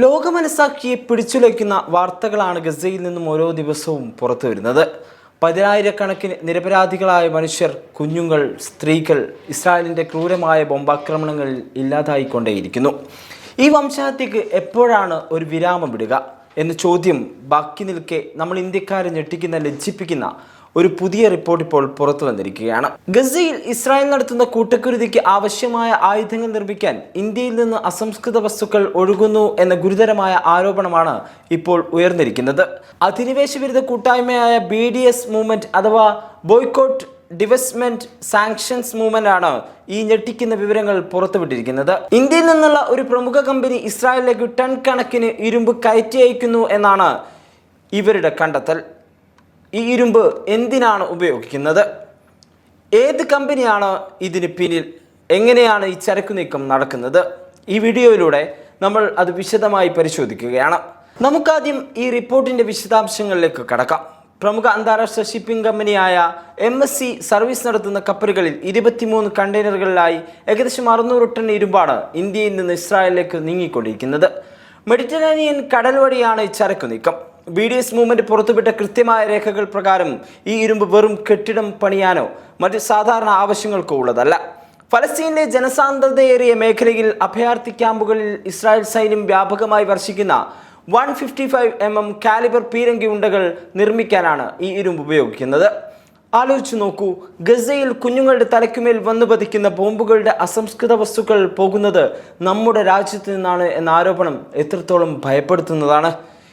ലോകമനസാക്കിയെ പിടിച്ചുലയ്ക്കുന്ന വാർത്തകളാണ് ഗസയിൽ നിന്നും ഓരോ ദിവസവും പുറത്തു വരുന്നത്. പതിനായിരക്കണക്കിന് നിരപരാധികളായ മനുഷ്യർ, കുഞ്ഞുങ്ങൾ, സ്ത്രീകൾ ഇസ്രായേലിൻ്റെ ക്രൂരമായ ബോംബാക്രമണങ്ങളിൽ ഇല്ലാതായിക്കൊണ്ടേയിരിക്കുന്നു. ഈ വംശഹത്യക്ക് എപ്പോഴാണ് ഒരു വിരാമം വിടുക എന്ന ചോദ്യം ബാക്കി നിൽക്കെ നമ്മൾ ഇന്ത്യക്കാരെ ഞെട്ടിക്കുന്ന, ലജ്ജിപ്പിക്കുന്ന ഒരു പുതിയ റിപ്പോർട്ട് ഇപ്പോൾ പുറത്തു വന്നിരിക്കുകയാണ്. ഗസയിൽ ഇസ്രായേൽ നടത്തുന്ന കൂട്ടക്കുരുതിക്ക് ആവശ്യമായ ആയുധങ്ങൾ നിർമ്മിക്കാൻ ഇന്ത്യയിൽ നിന്ന് അസംസ്കൃത വസ്തുക്കൾ ഒഴുകുന്നു എന്ന ഗുരുതരമായ ആരോപണമാണ് ഇപ്പോൾ ഉയർന്നിരിക്കുന്നത്. അധിനിവേശ വിരുദ്ധ കൂട്ടായ്മയായ BDS മൂവ്മെന്റ് അഥവാ ബോയ്ക്കോട്ട് ഡിവെസ്റ്റ്മെന്റ് സാങ്ഷൻസ് മൂവ്മെന്റ് ആണ് ഈ ഞെട്ടിക്കുന്ന വിവരങ്ങൾ പുറത്തുവിട്ടിരിക്കുന്നത്. ഇന്ത്യയിൽ നിന്നുള്ള ഒരു പ്രമുഖ കമ്പനി ഇസ്രായേലിലേക്ക് ടൺ കണക്കിന് ഇരുമ്പ് കയറ്റി അയക്കുന്നു എന്നാണ് ഇവരുടെ കണ്ടെത്തൽ. ഈ ഇരുമ്പ് എന്തിനാണ് ഉപയോഗിക്കുന്നത്? ഏത് കമ്പനിയാണ് ഇതിന് പിന്നിൽ? എങ്ങനെയാണ് ഈ ചരക്കു നീക്കം നടക്കുന്നത്? ഈ വീഡിയോയിലൂടെ നമ്മൾ അത് വിശദമായി പരിശോധിക്കുകയാണ്. നമുക്കാദ്യം ഈ റിപ്പോർട്ടിൻ്റെ വിശദാംശങ്ങളിലേക്ക് കടക്കാം. പ്രമുഖ അന്താരാഷ്ട്ര ഷിപ്പിംഗ് കമ്പനിയായ MSC സർവീസ് നടത്തുന്ന കപ്പലുകളിൽ 23 കണ്ടെയ്നറുകളിലായി ഏകദേശം 600 ടൺ ഇരുമ്പാണ് ഇന്ത്യയിൽ നിന്ന് ഇസ്രായേലിലേക്ക് നീങ്ങിക്കൊണ്ടിരിക്കുന്നത്. മെഡിറ്ററേനിയൻ കടൽ വഴിയാണ് ഈ ചരക്കു നീക്കം. BDS മൂവ്മെന്റ് പുറത്തുവിട്ട കൃത്യമായ രേഖകൾ പ്രകാരം ഈ ഇരുമ്പ് വെറും കെട്ടിടം പണിയാനോ മറ്റ് സാധാരണ ആവശ്യങ്ങൾക്കോ ഉള്ളതല്ല. ഫലസ്തീനിലെ ജനസാന്ദ്രതയേറിയ മേഖലയിൽ അഭയാർത്ഥി ക്യാമ്പുകളിൽ ഇസ്രായേൽ സൈന്യം വ്യാപകമായി വർഷിക്കുന്ന 155 mm കാലിബർ പീരങ്കി ഉണ്ടകൾ നിർമ്മിക്കാനാണ് ഈ ഇരുമ്പ് ഉപയോഗിക്കുന്നത്. ആലോചിച്ചു നോക്കൂ, ഗസയിൽ കുഞ്ഞുങ്ങളുടെ തലയ്ക്കുമേൽ വന്നു പതിക്കുന്ന ബോംബുകളുടെ അസംസ്കൃത വസ്തുക്കൾ പോകുന്നത് നമ്മുടെ രാജ്യത്ത് നിന്നാണ് എന്ന ആരോപണം എത്രത്തോളം ഭയപ്പെടുത്തുന്നതാണ്.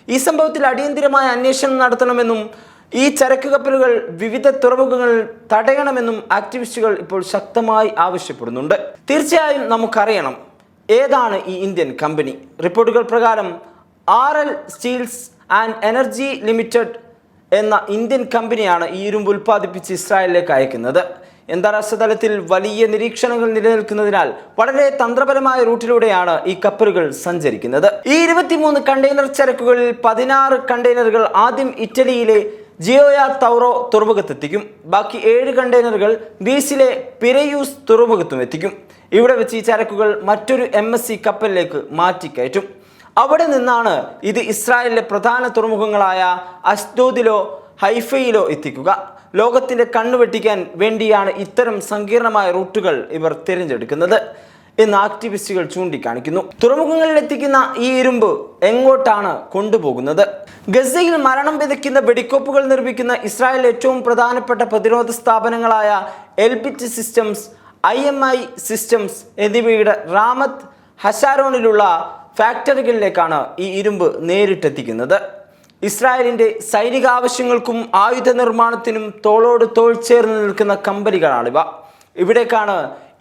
ഈ സംഭവത്തിൽ അടിയന്തിരമായ അന്വേഷണം നടത്തണമെന്നും ഈ ചരക്ക് കപ്പലുകൾ വിവിധ തുറമുഖങ്ങളിൽ തടയണമെന്നും ആക്ടിവിസ്റ്റുകൾ ഇപ്പോൾ ശക്തമായി ആവശ്യപ്പെടുന്നുണ്ട്. തീർച്ചയായും നമുക്കറിയണം ഏതാണ് ഈ ഇന്ത്യൻ കമ്പനി. റിപ്പോർട്ടുകൾ പ്രകാരം RL steels and energy limited എന്ന ഇന്ത്യൻ കമ്പനിയാണ് ഈ ഇരുമ്പ് ഉൽപ്പാദിപ്പിച്ച് ഇസ്രായേലിലേക്ക് അയക്കുന്നത്. അന്താരാഷ്ട്ര തലത്തിൽ വലിയ നിരീക്ഷണങ്ങൾ നിലനിൽക്കുന്നതിനാൽ വളരെ തന്ത്രപരമായ റൂട്ടിലൂടെയാണ് ഈ കപ്പലുകൾ സഞ്ചരിക്കുന്നത്. ഈ 23 കണ്ടെയ്നർ ചരക്കുകളിൽ 16 കണ്ടെയ്നറുകൾ ആദ്യം ഇറ്റലിയിലെ ജിയോയ തൗറോ തുറമുഖത്തെത്തിക്കും. ബാക്കി 7 കണ്ടെയ്നറുകൾ ഗ്രീസിലെ പിരയൂസ് തുറമുഖത്തും എത്തിക്കും. ഇവിടെ വെച്ച് ഈ ചരക്കുകൾ മറ്റൊരു MSC കപ്പലിലേക്ക് മാറ്റിക്കയറ്റും. അവിടെ നിന്നാണ് ഇത് ഇസ്രായേലിലെ പ്രധാന തുറമുഖങ്ങളായ അഷ്ദോദിലോ ഹൈഫയിലോ എത്തിക്കുക. ലോകത്തിൻ്റെ കണ്ണുവെട്ടിക്കാൻ വേണ്ടിയാണ് ഇത്തരം സങ്കീർണമായ റൂട്ടുകൾ ഇവർ തിരഞ്ഞെടുക്കുന്നത് എന്ന് ആക്ടിവിസ്റ്റുകൾ ചൂണ്ടിക്കാണിക്കുന്നു. തുറമുഖങ്ങളിൽ എത്തിക്കുന്ന ഈ ഇരുമ്പ് എങ്ങോട്ടാണ് കൊണ്ടുപോകുന്നത്? ഗസയിൽ മരണം വിതയ്ക്കുന്ന വെടിക്കോപ്പുകൾ നിർമ്മിക്കുന്ന ഇസ്രായേൽ ഏറ്റവും പ്രധാനപ്പെട്ട പ്രതിരോധ സ്ഥാപനങ്ങളായ എൽബിറ്റ് സിസ്റ്റംസ്, IMI സിസ്റ്റംസ് എന്നിവയുടെ റാമത്ത് ഹഷാരോണിലുള്ള ഫാക്ടറികളിലേക്കാണ് ഈ ഇരുമ്പ് നേരിട്ടെത്തിക്കുന്നത്. ഇസ്രായേലിൻ്റെ സൈനിക ആവശ്യങ്ങൾക്കും ആയുധ നിർമ്മാണത്തിനും തോളോട് തോൾ ചേർന്ന് നിൽക്കുന്ന കമ്പനികളാണിവ. ഇവിടേക്കാണ്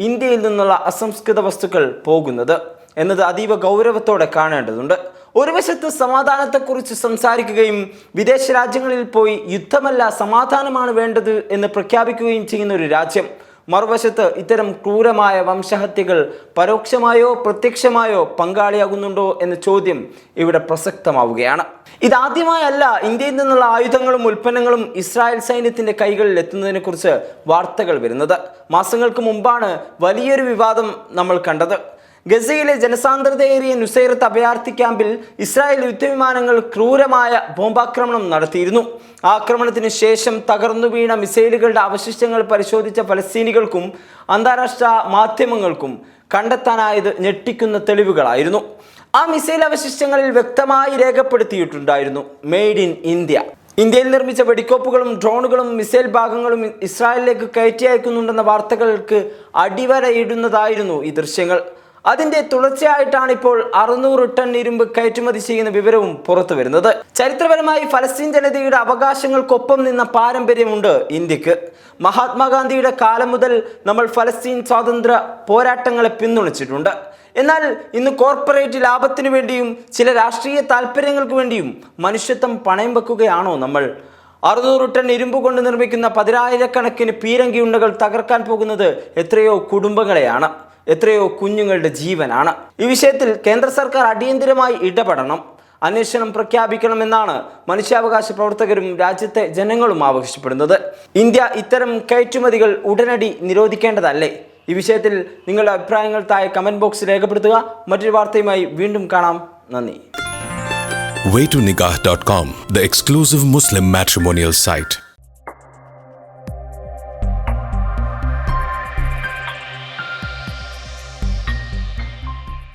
ഇന്ത്യയിൽ നിന്നുള്ള അസംസ്കൃത വസ്തുക്കൾ പോകുന്നത് എന്നത് അതീവ ഗൗരവത്തോടെ കാണേണ്ടതുണ്ട്. ഒരു വശത്ത് സമാധാനത്തെക്കുറിച്ച് സംസാരിക്കുകയും വിദേശ രാജ്യങ്ങളിൽ പോയി യുദ്ധമല്ല സമാധാനമാണ് വേണ്ടത് എന്ന് പ്രഖ്യാപിക്കുകയും ചെയ്യുന്ന ഒരു രാജ്യം, മറുവശത്ത് ഇത്തരം ക്രൂരമായ വംശഹത്യകൾ പരോക്ഷമായോ പ്രത്യക്ഷമായോ പങ്കാളിയാകുന്നുണ്ടോ എന്ന ചോദ്യം ഇവിടെ പ്രസക്തമാവുകയാണ്. ഇതാദ്യമായല്ല ഇന്ത്യയിൽ നിന്നുള്ള ആയുധങ്ങളും ഉൽപ്പന്നങ്ങളും ഇസ്രായേൽ സൈന്യത്തിൻ്റെ കൈകളിൽ എത്തുന്നതിനെക്കുറിച്ച് വാർത്തകൾ വരുന്നത്. മാസങ്ങൾക്ക് മുമ്പാണ് വലിയൊരു വിവാദം നമ്മൾ കണ്ടത്. ഗസയിലെ ജനസാന്ദ്രതയേറിയ നുസൈറത്ത് അഭയാർത്ഥി ക്യാമ്പിൽ ഇസ്രായേൽ യുദ്ധവിമാനങ്ങൾ ക്രൂരമായ ബോംബാക്രമണം നടത്തിയിരുന്നു. ആക്രമണത്തിന് ശേഷം തകർന്നു വീണ മിസൈലുകളുടെ അവശിഷ്ടങ്ങൾ പരിശോധിച്ച ഫലസ്തീനികൾക്കും അന്താരാഷ്ട്ര മാധ്യമങ്ങൾക്കും കണ്ടെത്താനായത് ഞെട്ടിക്കുന്ന തെളിവുകളായിരുന്നു. ആ മിസൈൽ അവശിഷ്ടങ്ങളിൽ വ്യക്തമായി രേഖപ്പെടുത്തിയിട്ടുണ്ടായിരുന്നു മെയ്ഡ് ഇൻ ഇന്ത്യ. ഇന്ത്യയിൽ നിർമ്മിച്ച വെടിക്കോപ്പുകളും ഡ്രോണുകളും മിസൈൽ ഭാഗങ്ങളും ഇസ്രായേലിലേക്ക് കയറ്റി അയക്കുന്നുണ്ടെന്ന വാർത്തകൾക്ക് അടിവരയിടുന്നതായിരുന്നു ഈ ദൃശ്യങ്ങൾ. അതിന്റെ തുടർച്ചയായിട്ടാണ് ഇപ്പോൾ 600 ടൺ ഇരുമ്പ് കയറ്റുമതി ചെയ്യുന്ന വിവരവും പുറത്തു വരുന്നത്. ചരിത്രപരമായി ഫലസ്തീൻ ജനതയുടെ അവകാശങ്ങൾക്കൊപ്പം നിന്ന പാരമ്പര്യമുണ്ട് ഇന്ത്യക്ക്. മഹാത്മാഗാന്ധിയുടെ കാലം മുതൽ നമ്മൾ ഫലസ്തീൻ സ്വാതന്ത്ര്യ പോരാട്ടങ്ങളെ പിന്തുണച്ചിട്ടുണ്ട്. എന്നാൽ ഇന്ന് കോർപ്പറേറ്റ് ലാഭത്തിനു വേണ്ടിയും ചില രാഷ്ട്രീയ താല്പര്യങ്ങൾക്ക് വേണ്ടിയും മനുഷ്യത്വം പണയം വെക്കുകയാണോ നമ്മൾ? 600 ടൺ ഇരുമ്പ് കൊണ്ട് നിർമ്മിക്കുന്ന 10,000 പീരങ്കി ഉണ്ടകൾ തകർക്കാൻ പോകുന്നത് എത്രയോ കുടുംബങ്ങളെയാണ്, എത്രയോ കുഞ്ഞുങ്ങളുടെ ജീവനാണ്. ഈ വിഷയത്തിൽ കേന്ദ്ര സർക്കാർ അടിയന്തിരമായി ഇടപെടണം, അന്വേഷണം പ്രഖ്യാപിക്കണമെന്നാണ് മനുഷ്യാവകാശ പ്രവർത്തകരും രാജ്യത്തെ ജനങ്ങളും ആവശ്യപ്പെടുന്നത്. ഇന്ത്യ ഇത്തരം കയറ്റുമതികൾ ഉടനടി നിരോധിക്കേണ്ടതല്ലേ? ഈ വിഷയത്തിൽ നിങ്ങളുടെ അഭിപ്രായങ്ങൾ താഴെ കമന്റ് ബോക്സിൽ രേഖപ്പെടുത്തുക. മറ്റൊരു വാർത്തയുമായി വീണ്ടും കാണാം. നന്ദി. waytonikah.com, the exclusive Muslim matrimonial site.